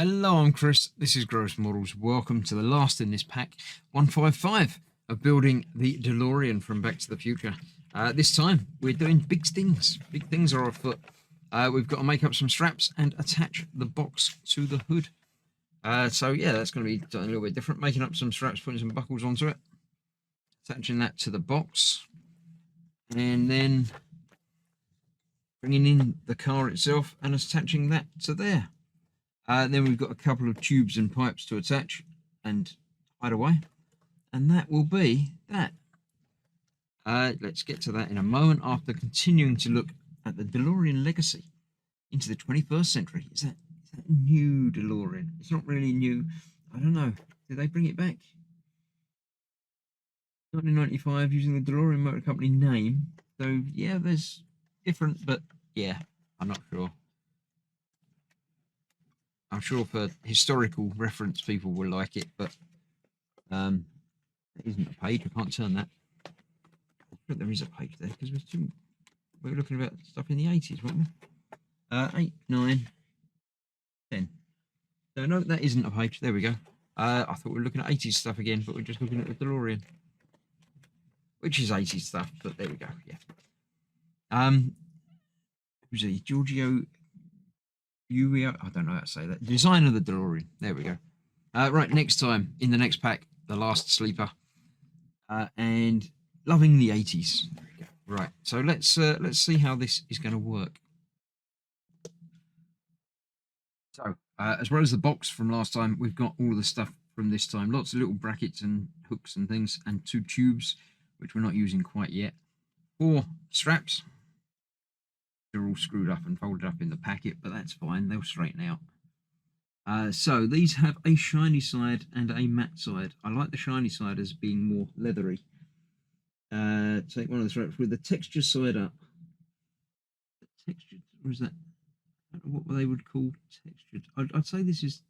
Hello, I'm Chris. This is Gross Models. Welcome to the last in this pack, 155, of building the Delorean from Back to the Future. This time, we're doing big things. Big things are afoot. We've got to make up some straps and attach the box to the hood. So yeah, that's going to be done a little bit different. Making up some straps, putting some buckles onto it, attaching that to the box, and then bringing in the car itself and attaching that to there. Then we've got a couple of tubes and pipes to attach and hide away, and that will be that. Let's get to that in a moment after continuing to look at the DeLorean legacy into the 21st century. Is that new DeLorean? It's not really new. I don't know. Did they bring it back? 1995 using the DeLorean Motor Company name. So yeah, there's different, but yeah, I'm not sure. I'm sure for historical reference people will like it, but there isn't a page. I can't turn that. But there is a page there because we were looking about stuff in the 80s, weren't we? 8, 9, 10. So no, that isn't a page. There we go. I thought we were looking at 80s stuff again, but we're just looking at the DeLorean, which is 80s stuff. But there we go. Yeah. Who's he? Giorgio. I don't know how to say that. Design of the DeLorean. There we go. Right, next time in the next pack, the last sleeper, and loving the 80s. There we go. Right, so let's see how this is going to work. So, as well as the box from last time, we've got all of the stuff from this time. Lots of little brackets and hooks and things, and 2 tubes, which we're not using quite yet. 4 straps. They're all screwed up and folded up in the packet, but that's fine. They'll straighten out. So these have a shiny side and a matte side. I like the shiny side as being more leathery. Take one of the straps with the texture side up. The textured, or is that? I don't know what they would call textured. I'd say this is.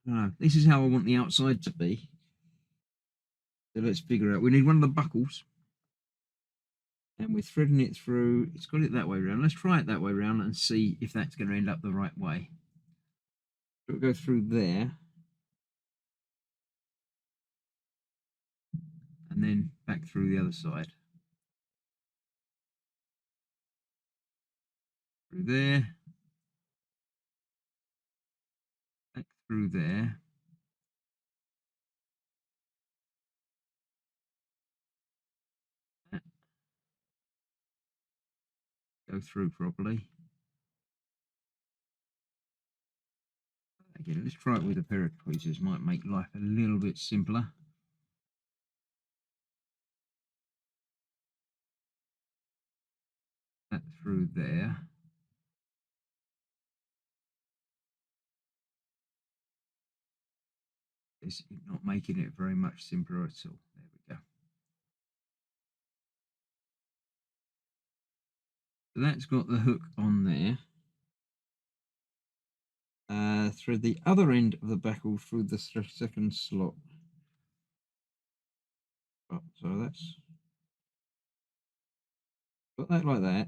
I don't know. This is how I want the outside to be. So let's figure out. We need one of the buckles. And we're threading it through. It's got it that way around. Let's try it that way around and see if that's going to end up the right way. So we'll go through there. And then back through the other side. Through there. Back through there. Go through properly. Again, let's try it with a pair of tweezers. Might make life a little bit simpler. That through there. It's not making it very much simpler at all. There we go. So that's got the hook on there. Through the other end of the backle through the second slot. Oh, so that's got that like that.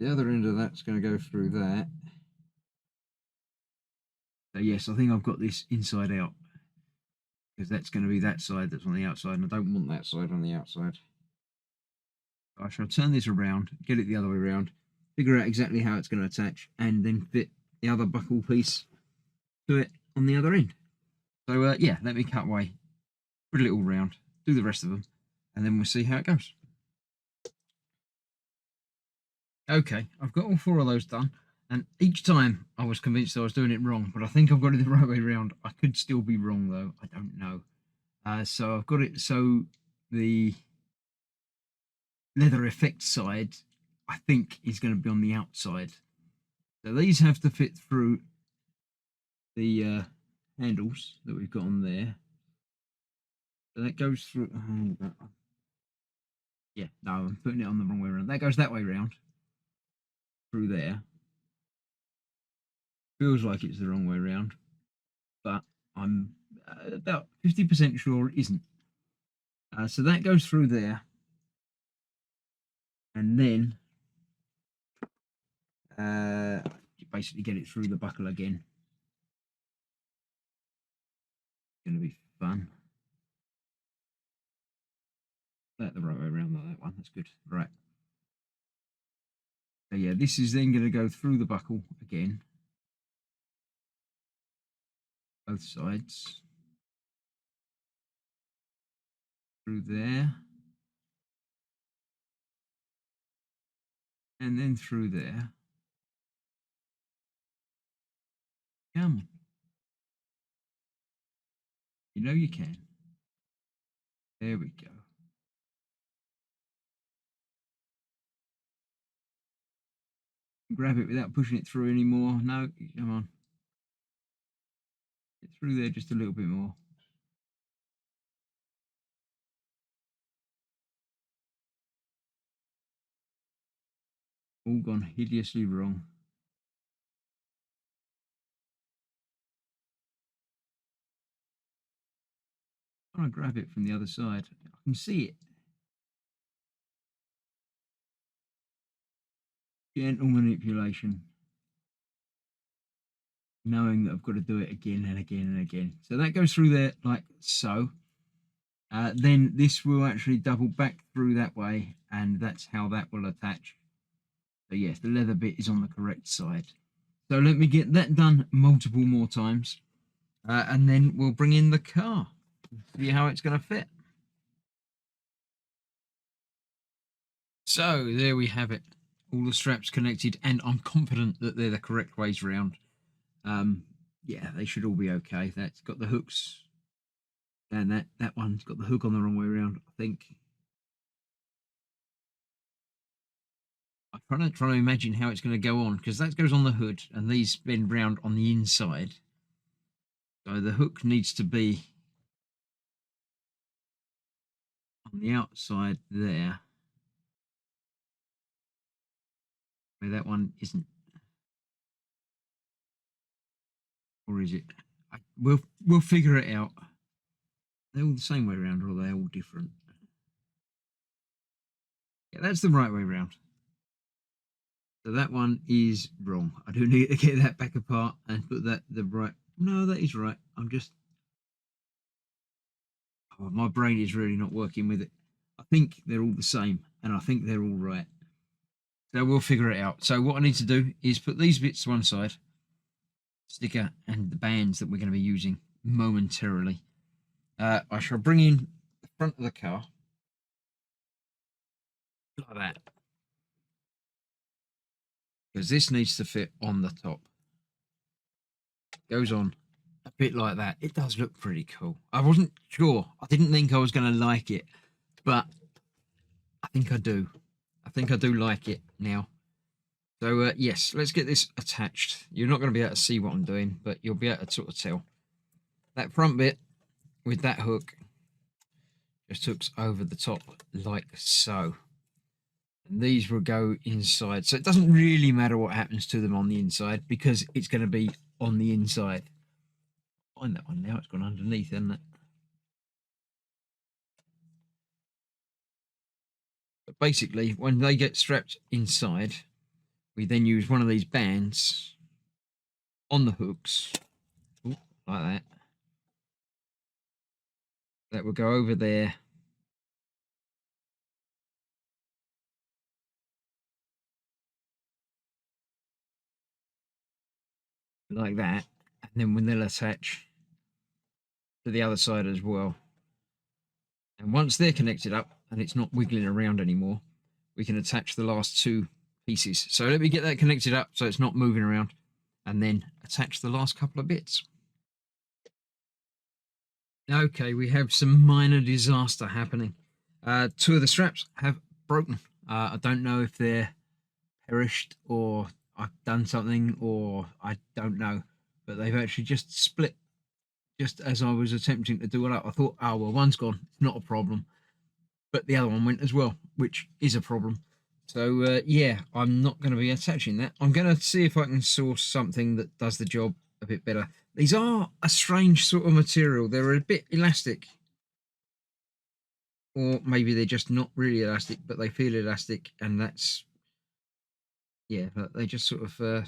The other end of that's going to go through that. So yes, I think I've got this inside out because that's going to be that side that's on the outside, and I don't want that side on the outside. So I shall turn this around, get it the other way around, figure out exactly how it's going to attach, and then fit the other buckle piece to it on the other end. So yeah, let me cut away, put it all round, do the rest of them, and then we'll see how it goes. Okay, I've got all 4 of those done, and each time I was convinced I was doing it wrong, but I think I've got it the right way around. I could still be wrong though, I don't know. So I've got it so the leather effect side, I think, is going to be on the outside. So these have to fit through the handles that we've got on there. So that goes through. Yeah, no, I'm putting it on the wrong way around. That goes that way around through there. Feels like it's the wrong way around, but I'm about 50% sure it isn't. So that goes through there, and then You basically get it through the buckle again. It's going to be fun. That the right way around, like that one. That's good. Right. So yeah, this is then going to go through the buckle again. Both sides. Through there. And then through there. Come on. You know you can. There we go. Grab it without pushing it through anymore. No, come on. Get through there just a little bit more. All gone hideously wrong. I'm trying to grab it from the other side. I can see it. Gentle manipulation. Knowing that I've got to do it again and again and again. So that goes through there like so. Then this will actually double back through that way, and that's how that will attach. So yes, the leather bit is on the correct side. So let me get that done multiple more times, and then we'll bring in the car, see how it's going to fit. So there we have it, all the straps connected, and I'm confident that they're the correct ways round. Yeah, they should all be okay. That's got the hooks, and that one's got the hook on the wrong way around, I think. I'm trying to imagine how it's going to go on, because that goes on the hood and these bend round on the inside. So the hook needs to be on the outside there, where that one isn't. Or is it? We'll figure it out. They're all the same way around, or are they all different? Yeah, that's the right way around. So that one is wrong. I do need to get that back apart and put that the right. No, that is right. I'm just. Oh, my brain is really not working with it. I think they're all the same, and I think they're all right. So we'll figure it out. So what I need to do is put these bits to one side, sticker and the bands that we're going to be using momentarily. I shall bring in the front of the car like that, because this needs to fit on the top. Goes on a bit like that. It does look pretty cool. I wasn't sure. I didn't think I was going to like it, but I think I do. I think I do like it now. So yes, let's get this attached. You're not going to be able to see what I'm doing, but you'll be able to sort of tell. That front bit with that hook just hooks over the top like so. And these will go inside. So it doesn't really matter what happens to them on the inside, because it's going to be on the inside. Find that one now. It's gone underneath, hasn't it? But basically, when they get strapped inside, we then use one of these bands on the hooks, like that. That will go over there. Like that. And then when they'll attach to the other side as well. And once they're connected up and it's not wiggling around anymore, we can attach the last two pieces. So let me get that connected up so it's not moving around, and then attach the last couple of bits. Okay, we have some minor disaster happening. Two of the straps have broken. I don't know if they're perished or I've done something, or I don't know, but they've actually just split just as I was attempting to do it up. I thought, oh, well, one's gone. It's not a problem. But the other one went as well, which is a problem. So, yeah, I'm not going to be attaching that. I'm going to see if I can source something that does the job a bit better. These are a strange sort of material. They're a bit elastic. Or maybe they're just not really elastic, but they feel elastic, and that's yeah, they just sort of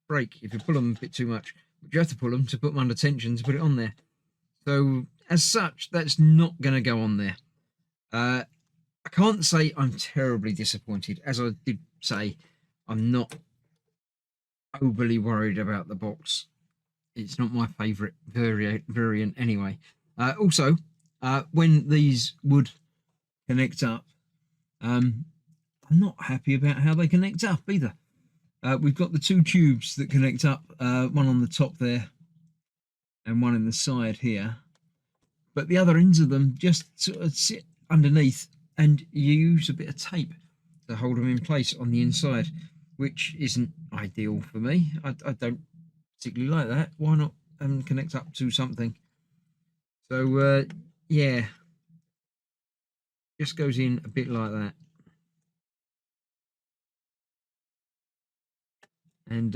break if you pull them a bit too much. But you have to pull them to put them under tension to put it on there. So as such, that's not going to go on there. I can't say I'm terribly disappointed. As I did say, I'm not overly worried about the box. It's not my favourite variant anyway. Also, when these would connect up, I'm not happy about how they connect up either. We've got the two tubes that connect up, one on the top there and one in the side here. But the other ends of them just sort of sit underneath, and you use a bit of tape to hold them in place on the inside, which isn't ideal for me. I don't particularly like that. Why not connect up to something? So yeah, just goes in a bit like that. And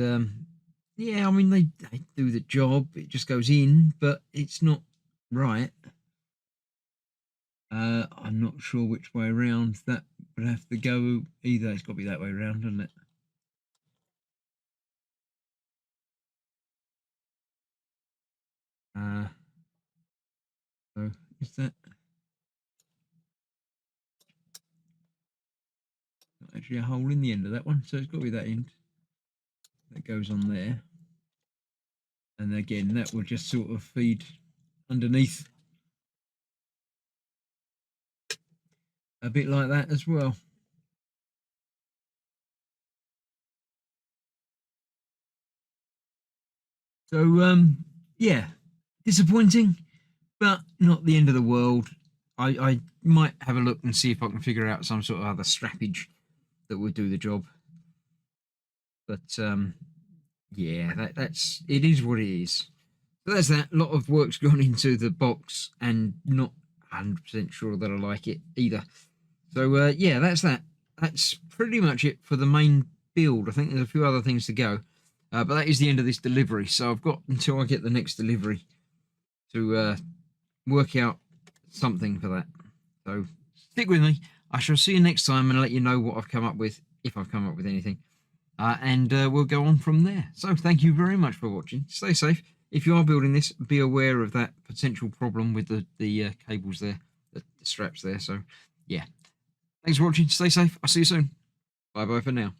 yeah, I mean they do the job. It just goes in, but it's not right. I'm not sure which way around that would have to go either. It's got to be that way around, doesn't it? So is that actually a hole in the end of that one? So it's got to be that end that goes on there. And again, that will just sort of feed underneath a bit like that as well. So yeah, disappointing, but not the end of the world. I might have a look and see if I can figure out some sort of other strappage that would do the job. But yeah, that's it is what it is. So that's that. A lot of work's gone into the box, and not 100% sure that I like it either. So yeah, that's that. That's pretty much it for the main build. I think there's a few other things to go, but that is the end of this delivery. So I've got until I get the next delivery to work out something for that. So stick with me. I shall see you next time and let you know what I've come up with, if I've come up with anything. And we'll go on from there. So thank you very much for watching. Stay safe. If you are building this, be aware of that potential problem with the cables there, the straps there. So yeah, thanks for watching. Stay safe. I'll see you soon. Bye bye for now.